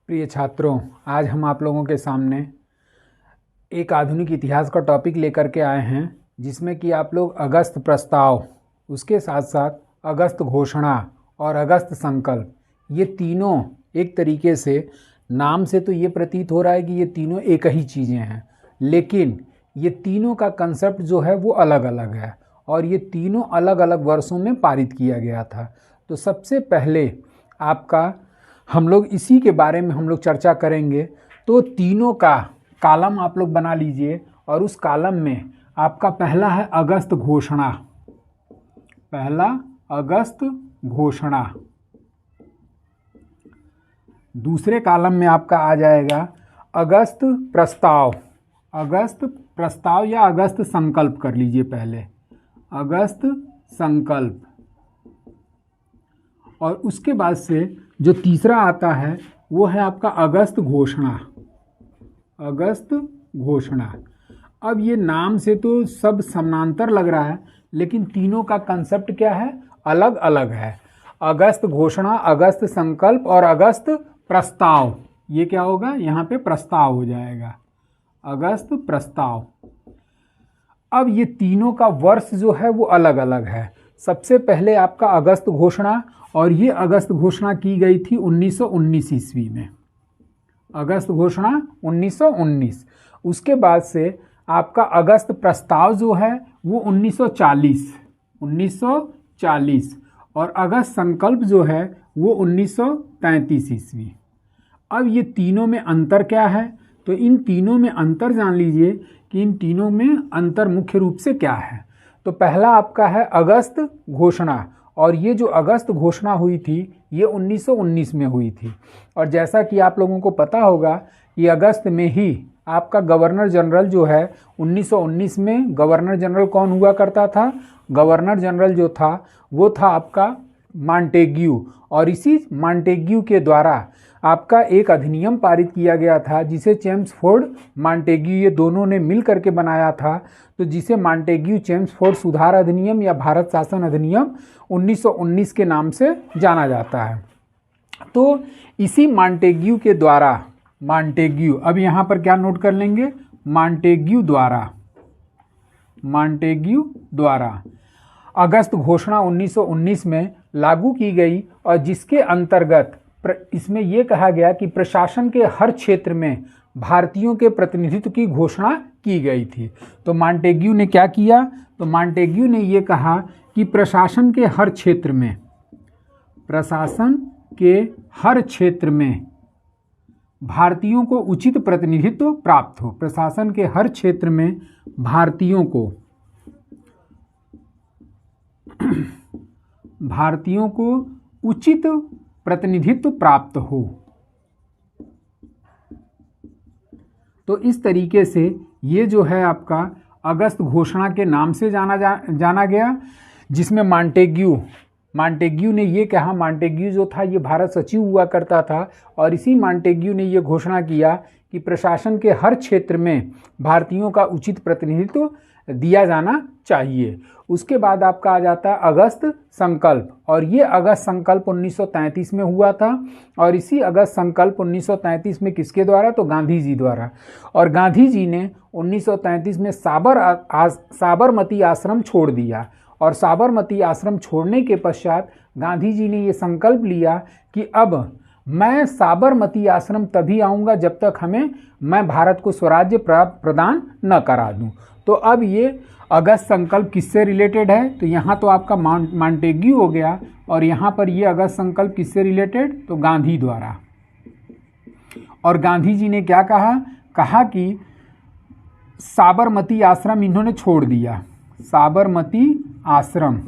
प्रिय छात्रों, आज हम आप लोगों के सामने एक आधुनिक इतिहास का टॉपिक लेकर के आए हैं, जिसमें कि आप लोग अगस्त प्रस्ताव, उसके साथ साथ अगस्त घोषणा और अगस्त संकल्प, ये तीनों एक तरीके से नाम से तो ये प्रतीत हो रहा है कि ये तीनों एक ही चीज़ें हैं, लेकिन ये तीनों का कंसेप्ट जो है वो अलग अलग है और ये तीनों अलग अलग वर्षों में पारित किया गया था। तो सबसे पहले आपका हम लोग इसी के बारे में हम लोग चर्चा करेंगे। तो तीनों का कॉलम आप लोग बना लीजिए और उस कॉलम में आपका पहला है अगस्त घोषणा, पहला अगस्त घोषणा। दूसरे कॉलम में आपका आ जाएगा अगस्त प्रस्ताव, अगस्त प्रस्ताव या अगस्त संकल्प कर लीजिए पहले, अगस्त संकल्प। और उसके बाद से जो तीसरा आता है वो है आपका अगस्त घोषणा, अगस्त घोषणा। अब ये नाम से तो सब समानांतर लग रहा है, लेकिन तीनों का कंसेप्ट क्या है, अलग अलग है। अगस्त घोषणा, अगस्त संकल्प और अगस्त प्रस्ताव, ये क्या होगा, यहाँ पे प्रस्ताव हो जाएगा, अगस्त प्रस्ताव। अब ये तीनों का वर्ष जो है वो अलग अलग है। सबसे पहले आपका अगस्त घोषणा, और ये अगस्त घोषणा की गई थी 1919 ईस्वी में, अगस्त घोषणा 1919। उसके बाद से आपका अगस्त प्रस्ताव जो है वो 1940 और अगस्त संकल्प जो है वो 1933 ईस्वी। अब ये तीनों में अंतर क्या है, तो इन तीनों में अंतर जान लीजिए कि इन तीनों में अंतर मुख्य रूप से क्या है। तो पहला आपका है अगस्त घोषणा, और ये जो अगस्त घोषणा हुई थी ये 1919 में हुई थी। और जैसा कि आप लोगों को पता होगा, ये अगस्त में ही आपका गवर्नर जनरल जो है 1919 में गवर्नर जनरल कौन हुआ करता था, गवर्नर जनरल जो था वो था आपका मॉन्टेग्यू। और इसी मॉन्टेग्यू के द्वारा आपका एक अधिनियम पारित किया गया था, जिसे चेम्सफोर्ड मॉन्टेग्यू ये दोनों ने मिल करके बनाया था, तो जिसे मॉन्टेग्यू चेम्सफोर्ड सुधार अधिनियम या भारत शासन अधिनियम 1919 के नाम से जाना जाता है। तो इसी मॉन्टेग्यू के द्वारा, मॉन्टेग्यू, अब यहाँ पर क्या नोट कर लेंगे, मॉन्टेग्यू द्वारा, मॉन्टेग्यू द्वारा अगस्त घोषणा 1919 में लागू की गई, और जिसके अंतर्गत इसमें यह कहा गया कि प्रशासन के हर क्षेत्र में भारतीयों के प्रतिनिधित्व की घोषणा की गई थी। तो मॉन्टेग्यू ने क्या किया, तो मॉन्टेग्यू ने यह कहा कि प्रशासन के हर क्षेत्र में, प्रशासन के हर क्षेत्र में भारतीयों को उचित प्रतिनिधित्व प्राप्त हो, प्रशासन के हर क्षेत्र में भारतीयों को उचित प्रतिनिधित्व प्राप्त हो। तो इस तरीके से ये जो है आपका अगस्त घोषणा के नाम से जाना गया, जिसमें मॉन्टेग्यू ने ये कहा, मॉन्टेग्यू जो था ये भारत सचिव हुआ करता था, और इसी मॉन्टेग्यू ने ये घोषणा किया कि प्रशासन के हर क्षेत्र में भारतीयों का उचित प्रतिनिधित्व दिया जाना चाहिए। उसके बाद आपका आ जाता है अगस्त संकल्प, और ये अगस्त संकल्प 1933 में हुआ था। और इसी अगस्त संकल्प 1933 में किसके द्वारा, तो गांधी जी द्वारा। और गांधी जी ने 1933 में साबरमती आश्रम छोड़ दिया, और साबरमती आश्रम छोड़ने के पश्चात गांधी जी ने ये संकल्प लिया कि अब मैं साबरमती आश्रम तभी आऊँगा जब तक मैं भारत को स्वराज्य प्रदान न करा दूँ। तो अब ये अगस्त संकल्प किससे रिलेटेड है, तो यहाँ तो आपका मॉन्टेग्यू हो गया, और यहाँ पर ये अगस्त संकल्प किससे रिलेटेड, तो गांधी द्वारा। और गांधी जी ने क्या कहा कि साबरमती आश्रम इन्होंने छोड़ दिया, साबरमती आश्रम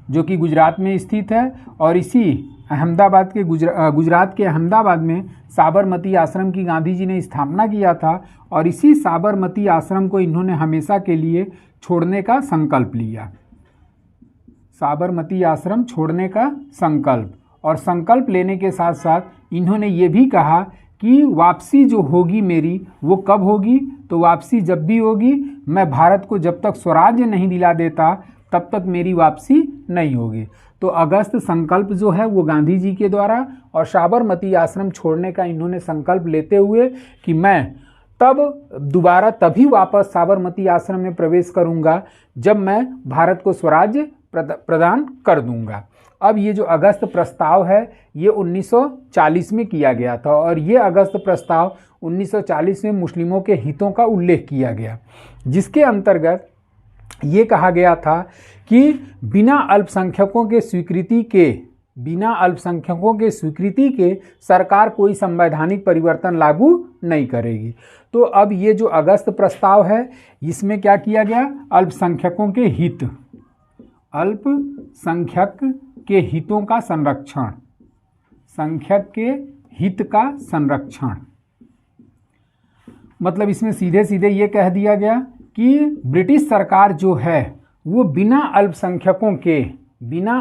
जो कि गुजरात में स्थित है, और इसी अहमदाबाद के गुजरात के अहमदाबाद में साबरमती आश्रम की गांधी जी ने स्थापना किया था, और इसी साबरमती आश्रम को इन्होंने हमेशा के लिए छोड़ने का संकल्प लिया, साबरमती आश्रम छोड़ने का संकल्प। और संकल्प लेने के साथ साथ इन्होंने ये भी कहा कि वापसी जो होगी मेरी वो कब होगी, तो वापसी जब भी होगी, मैं भारत को जब तक स्वराज्य नहीं दिला देता तब तक मेरी वापसी नहीं होगी। तो अगस्त संकल्प जो है वो गांधी जी के द्वारा, और साबरमती आश्रम छोड़ने का इन्होंने संकल्प लेते हुए कि मैं तब दोबारा तभी वापस साबरमती आश्रम में प्रवेश करूंगा जब मैं भारत को स्वराज्य प्रदान कर दूंगा। अब ये जो अगस्त प्रस्ताव है ये 1940 में किया गया था, और ये अगस्त प्रस्ताव 1940 में मुस्लिमों के हितों का उल्लेख किया गया, जिसके अंतर्गत ये कहा गया था कि बिना अल्पसंख्यकों स्वीकृति के सरकार कोई संवैधानिक परिवर्तन लागू नहीं करेगी। तो अब ये जो अगस्त प्रस्ताव है इसमें क्या किया गया, अल्पसंख्यकों के हितों का संरक्षण, संख्यक के हित का संरक्षण, मतलब इसमें सीधे सीधे ये कह दिया गया कि ब्रिटिश सरकार जो है वो बिना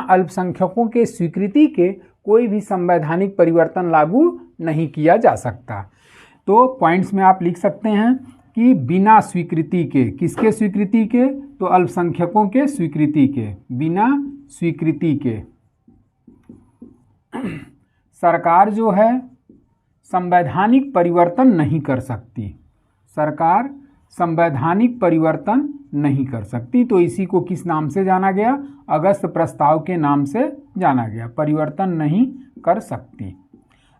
अल्पसंख्यकों के स्वीकृति के कोई भी संवैधानिक परिवर्तन लागू नहीं किया जा सकता। तो पॉइंट्स में आप लिख सकते हैं कि बिना स्वीकृति के, किसके स्वीकृति के, तो अल्पसंख्यकों के स्वीकृति के, बिना स्वीकृति के सरकार जो है संवैधानिक परिवर्तन नहीं कर सकती, सरकार संवैधानिक परिवर्तन नहीं कर सकती। तो इसी को किस नाम से जाना गया, अगस्त प्रस्ताव के नाम से जाना गया, परिवर्तन नहीं कर सकती।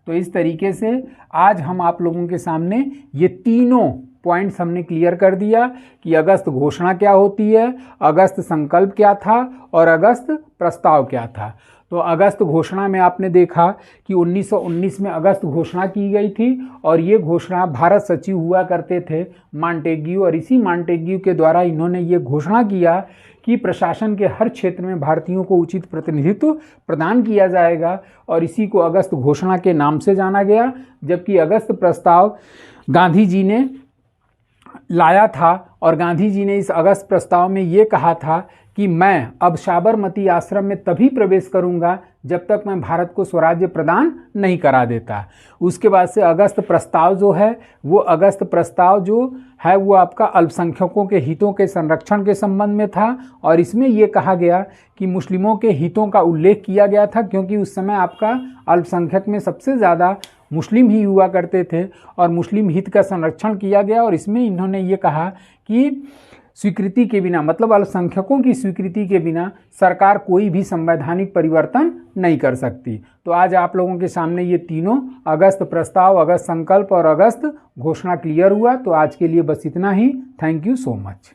तो इस तरीके से आज हम आप लोगों के सामने ये तीनों पॉइंट्स हमने क्लियर कर दिया कि अगस्त घोषणा क्या होती है, अगस्त संकल्प क्या था और अगस्त प्रस्ताव क्या था। तो अगस्त घोषणा में आपने देखा कि 1919 में अगस्त घोषणा की गई थी, और ये घोषणा भारत सचिव हुआ करते थे मॉन्टेग्यू, और इसी मॉन्टेग्यू के द्वारा इन्होंने ये घोषणा किया कि प्रशासन के हर क्षेत्र में भारतीयों को उचित प्रतिनिधित्व प्रदान किया जाएगा, और इसी को अगस्त घोषणा के नाम से जाना गया। जबकि अगस्त प्रस्ताव गांधी जी ने लाया था, और गांधी जी ने इस अगस्त प्रस्ताव में ये कहा था कि मैं अब साबरमती आश्रम में तभी प्रवेश करूंगा जब तक मैं भारत को स्वराज्य प्रदान नहीं करा देता। उसके बाद से अगस्त प्रस्ताव जो है वो अगस्त प्रस्ताव जो है वो आपका अल्पसंख्यकों के हितों के संरक्षण के संबंध में था, और इसमें ये कहा गया कि मुस्लिमों के हितों का उल्लेख किया गया था, क्योंकि उस समय आपका अल्पसंख्यक में सबसे ज़्यादा मुस्लिम ही हुआ करते थे, और मुस्लिम हित का संरक्षण किया गया। और इसमें इन्होंने ये कहा कि स्वीकृति के बिना, मतलब अल्पसंख्यकों की स्वीकृति के बिना सरकार कोई भी संवैधानिक परिवर्तन नहीं कर सकती। तो आज आप लोगों के सामने ये तीनों अगस्त प्रस्ताव, अगस्त संकल्प और अगस्त घोषणा क्लियर हुआ। तो आज के लिए बस इतना ही। Thank you so much.